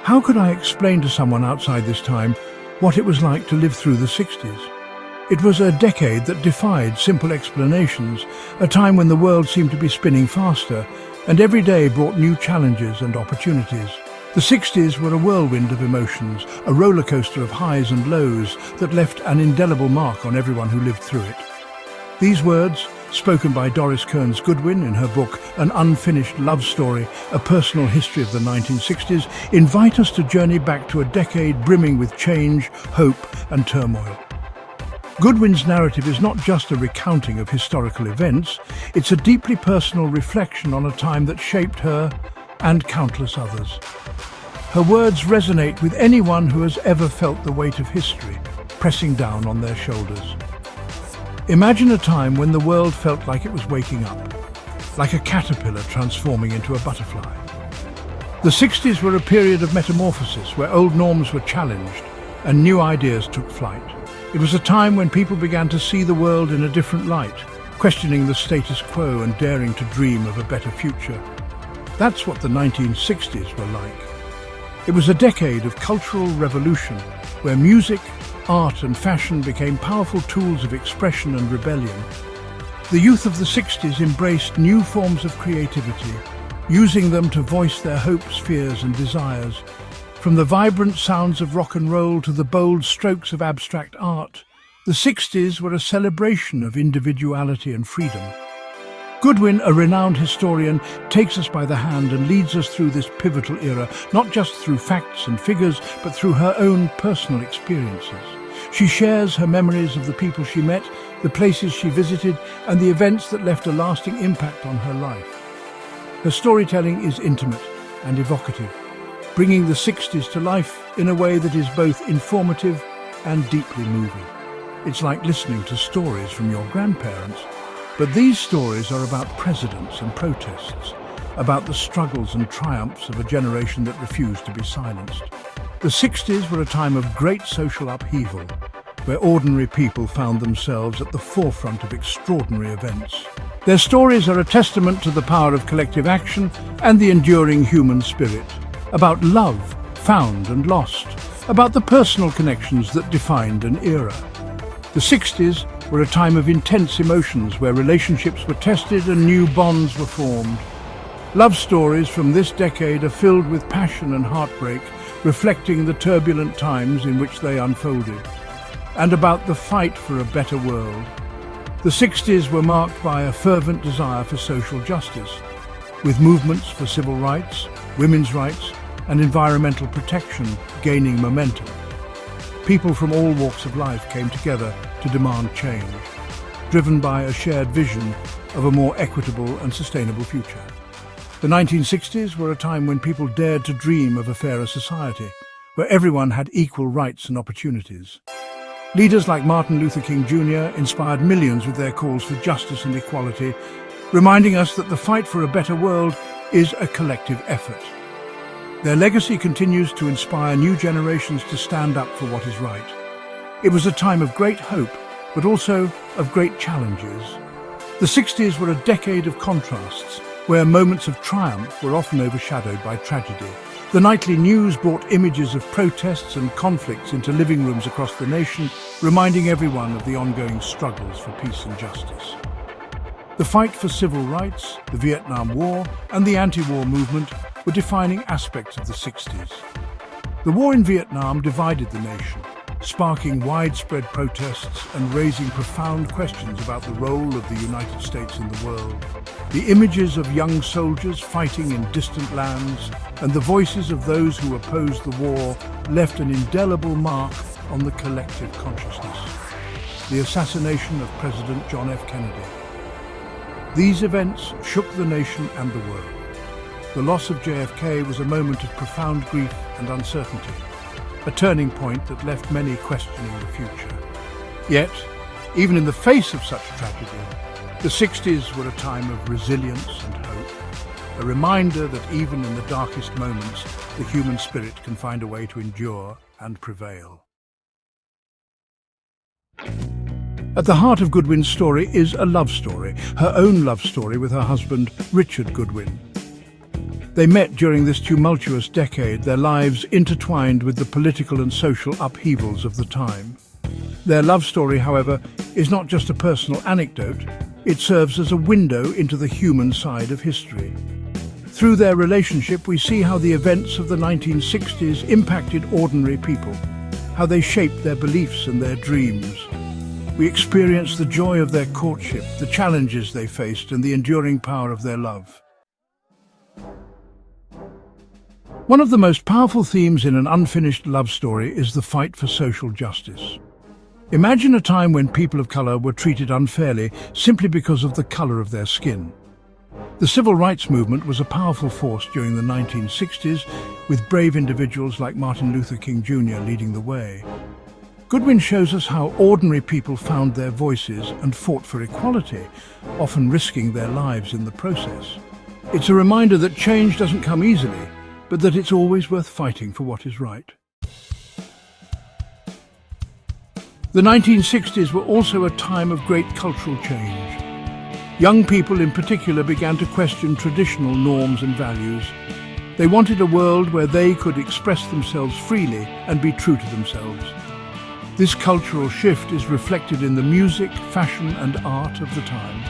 How could I explain to someone outside this time what it was like to live through the 60s? It was a decade that defied simple explanations, a time when the world seemed to be spinning faster, and every day brought new challenges and opportunities. The 60s were a whirlwind of emotions, a roller coaster of highs and lows that left an indelible mark on everyone who lived through it. These words, spoken by Doris Kearns Goodwin in her book An Unfinished Love Story, A Personal History of the 1960s, invite us to journey back to a decade brimming with change, hope and turmoil. Goodwin's narrative is not just a recounting of historical events, it's a deeply personal reflection on a time that shaped her and countless others. Her words resonate with anyone who has ever felt the weight of history pressing down on their shoulders. Imagine a time when the world felt like it was waking up, like a caterpillar transforming into a butterfly. The 60s were a period of metamorphosis where old norms were challenged and new ideas took flight. It was a time when people began to see the world in a different light, questioning the status quo and daring to dream of a better future. That's what the 1960s were like. It was a decade of cultural revolution where music, art and fashion became powerful tools of expression and rebellion. The youth of the 60s embraced new forms of creativity, using them to voice their hopes, fears and desires. From the vibrant sounds of rock and roll to the bold strokes of abstract art, the 60s were a celebration of individuality and freedom. Goodwin, a renowned historian, takes us by the hand and leads us through this pivotal era, not just through facts and figures, but through her own personal experiences. She shares her memories of the people she met, the places she visited, and the events that left a lasting impact on her life. Her storytelling is intimate and evocative, bringing the 60s to life in a way that is both informative and deeply moving. It's like listening to stories from your grandparents. But these stories are about presidents and protests, about the struggles and triumphs of a generation that refused to be silenced. The 60s were a time of great social upheaval, where ordinary people found themselves at the forefront of extraordinary events. Their stories are a testament to the power of collective action and the enduring human spirit, about love, found and lost, about the personal connections that defined an era. The 60s were a time of intense emotions where relationships were tested and new bonds were formed. Love stories from this decade are filled with passion and heartbreak, reflecting the turbulent times in which they unfolded, and about the fight for a better world. The 60s were marked by a fervent desire for social justice, with movements for civil rights, women's rights, and environmental protection gaining momentum. People from all walks of life came together to demand change, driven by a shared vision of a more equitable and sustainable future. The 1960s were a time when people dared to dream of a fairer society, where everyone had equal rights and opportunities. Leaders like Martin Luther King Jr. inspired millions with their calls for justice and equality, reminding us that the fight for a better world is a collective effort. Their legacy continues to inspire new generations to stand up for what is right. It was a time of great hope, but also of great challenges. The 60s were a decade of contrasts, where moments of triumph were often overshadowed by tragedy. The nightly news brought images of protests and conflicts into living rooms across the nation, reminding everyone of the ongoing struggles for peace and justice. The fight for civil rights, the Vietnam War, and the anti-war movement were defining aspects of the 60s. The war in Vietnam divided the nation, sparking widespread protests and raising profound questions about the role of the United States in the world. The images of young soldiers fighting in distant lands and the voices of those who opposed the war left an indelible mark on the collective consciousness. The assassination of President John F. Kennedy. These events shook the nation and the world. The loss of JFK was a moment of profound grief and uncertainty, a turning point that left many questioning the future. Yet, even in the face of such tragedy, the 60s were a time of resilience and hope, a reminder that even in the darkest moments, the human spirit can find a way to endure and prevail. At the heart of Goodwin's story is a love story, her own love story with her husband, Richard Goodwin. They met during this tumultuous decade, their lives intertwined with the political and social upheavals of the time. Their love story, however, is not just a personal anecdote. It serves as a window into the human side of history. Through their relationship, we see how the events of the 1960s impacted ordinary people, how they shaped their beliefs and their dreams. We experience the joy of their courtship, the challenges they faced, and the enduring power of their love. One of the most powerful themes in an unfinished love story is the fight for social justice. Imagine a time when people of color were treated unfairly simply because of the color of their skin. The civil rights movement was a powerful force during the 1960s, with brave individuals like Martin Luther King Jr. leading the way. Goodwin shows us how ordinary people found their voices and fought for equality, often risking their lives in the process. It's a reminder that change doesn't come easily, but that it's always worth fighting for what is right. The 1960s were also a time of great cultural change. Young people in particular began to question traditional norms and values. They wanted a world where they could express themselves freely and be true to themselves. This cultural shift is reflected in the music, fashion and art of the time.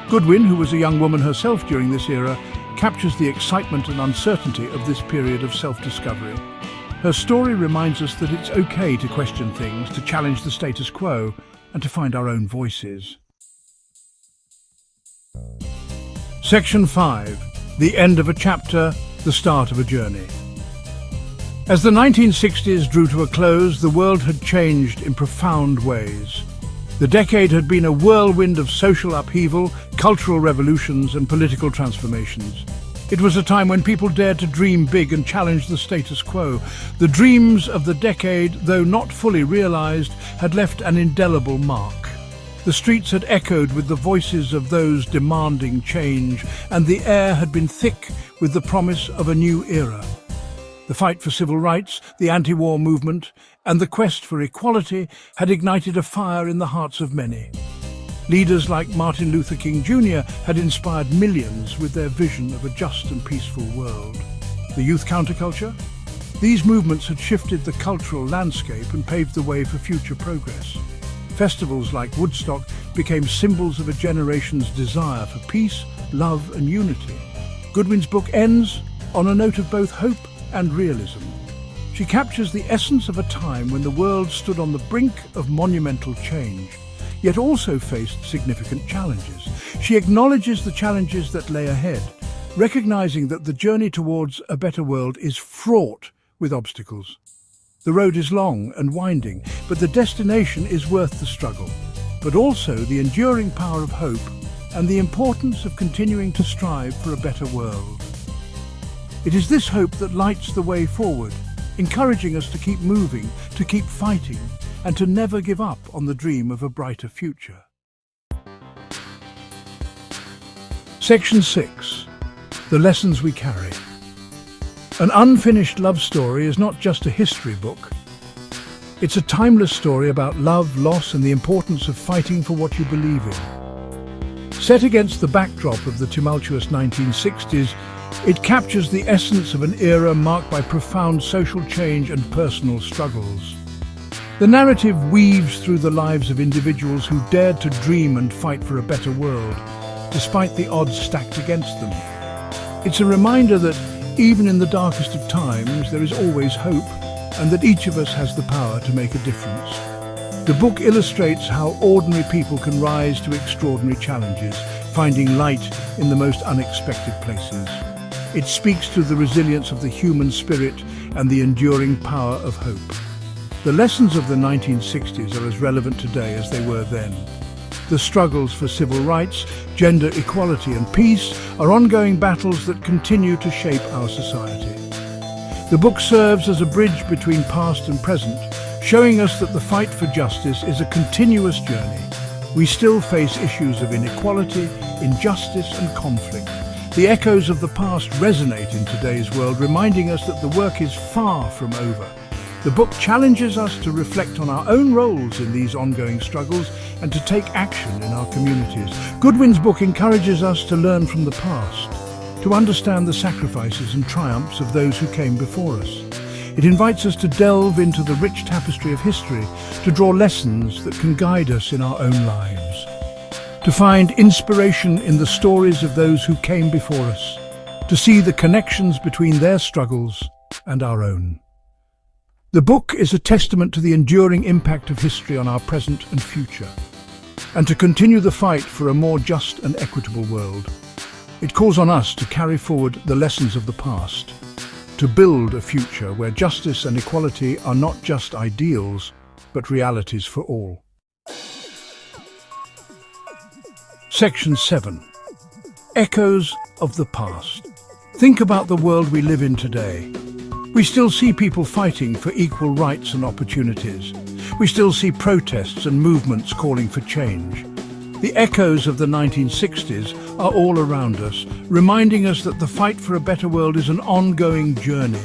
Goodwin, who was a young woman herself during this era, captures the excitement and uncertainty of this period of self-discovery. Her story reminds us that it's okay to question things, to challenge the status quo, and to find our own voices. Section 5. The end of a chapter, the start of a journey. As the 1960s drew to a close, the world had changed in profound ways. The decade had been a whirlwind of social upheaval, cultural revolutions and political transformations. It was a time when people dared to dream big and challenge the status quo. The dreams of the decade, though not fully realized, had left an indelible mark. The streets had echoed with the voices of those demanding change, and the air had been thick with the promise of a new era. The fight for civil rights, the anti-war movement, and the quest for equality had ignited a fire in the hearts of many. Leaders like Martin Luther King Jr. had inspired millions with their vision of a just and peaceful world. The youth counterculture? These movements had shifted the cultural landscape and paved the way for future progress. Festivals like Woodstock became symbols of a generation's desire for peace, love and unity. Goodwin's book ends on a note of both hope and realism. She captures the essence of a time when the world stood on the brink of monumental change, yet also faced significant challenges. She acknowledges the challenges that lay ahead, recognizing that the journey towards a better world is fraught with obstacles. The road is long and winding, but the destination is worth the struggle, but also the enduring power of hope and the importance of continuing to strive for a better world. It is this hope that lights the way forward, encouraging us to keep moving, to keep fighting, and to never give up on the dream of a brighter future. Section 6. The lessons we carry. An unfinished love story is not just a history book. It's a timeless story about love, loss, and the importance of fighting for what you believe in. Set against the backdrop of the tumultuous 1960s, it captures the essence of an era marked by profound social change and personal struggles. The narrative weaves through the lives of individuals who dared to dream and fight for a better world, despite the odds stacked against them. It's a reminder that even in the darkest of times, there is always hope, and that each of us has the power to make a difference. The book illustrates how ordinary people can rise to extraordinary challenges, finding light in the most unexpected places. It speaks to the resilience of the human spirit and the enduring power of hope. The lessons of the 1960s are as relevant today as they were then. The struggles for civil rights, gender equality and peace are ongoing battles that continue to shape our society. The book serves as a bridge between past and present, showing us that the fight for justice is a continuous journey. We still face issues of inequality, injustice and conflict. The echoes of the past resonate in today's world, reminding us that the work is far from over. The book challenges us to reflect on our own roles in these ongoing struggles and to take action in our communities. Goodwin's book encourages us to learn from the past, to understand the sacrifices and triumphs of those who came before us. It invites us to delve into the rich tapestry of history, to draw lessons that can guide us in our own lives, to find inspiration in the stories of those who came before us, to see the connections between their struggles and our own. The book is a testament to the enduring impact of history on our present and future, and to continue the fight for a more just and equitable world. It calls on us to carry forward the lessons of the past, to build a future where justice and equality are not just ideals, but realities for all. Section 7. Echoes of the past. Think about the world we live in today. We still see people fighting for equal rights and opportunities. We still see protests and movements calling for change. The echoes of the 1960s are all around us, reminding us that the fight for a better world is an ongoing journey.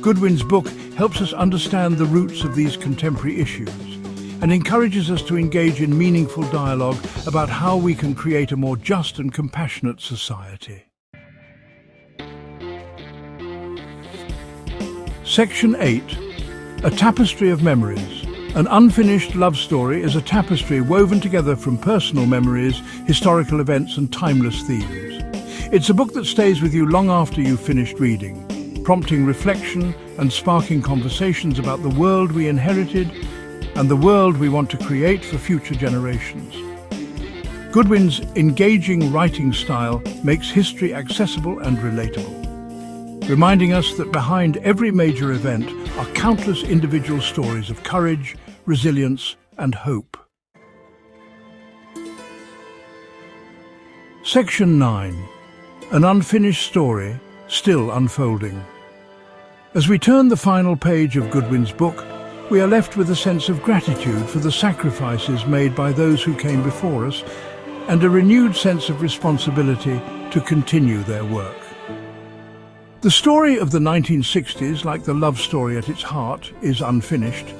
Goodwin's book helps us understand the roots of these contemporary issues and encourages us to engage in meaningful dialogue about how we can create a more just and compassionate society. Section 8. A Tapestry of Memories. An unfinished love story is a tapestry woven together from personal memories, historical events and timeless themes. It's a book that stays with you long after you've finished reading, prompting reflection and sparking conversations about the world we inherited and the world we want to create for future generations. Goodwin's engaging writing style makes history accessible and relatable, reminding us that behind every major event are countless individual stories of courage, resilience, and hope. Section 9. An unfinished story, still unfolding. As we turn the final page of Goodwin's book, we are left with a sense of gratitude for the sacrifices made by those who came before us and a renewed sense of responsibility to continue their work. The story of the 1960s, like the love story at its heart, is unfinished.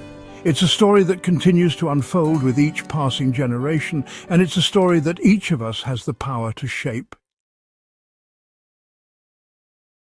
It's a story that continues to unfold with each passing generation, and it's a story that each of us has the power to shape.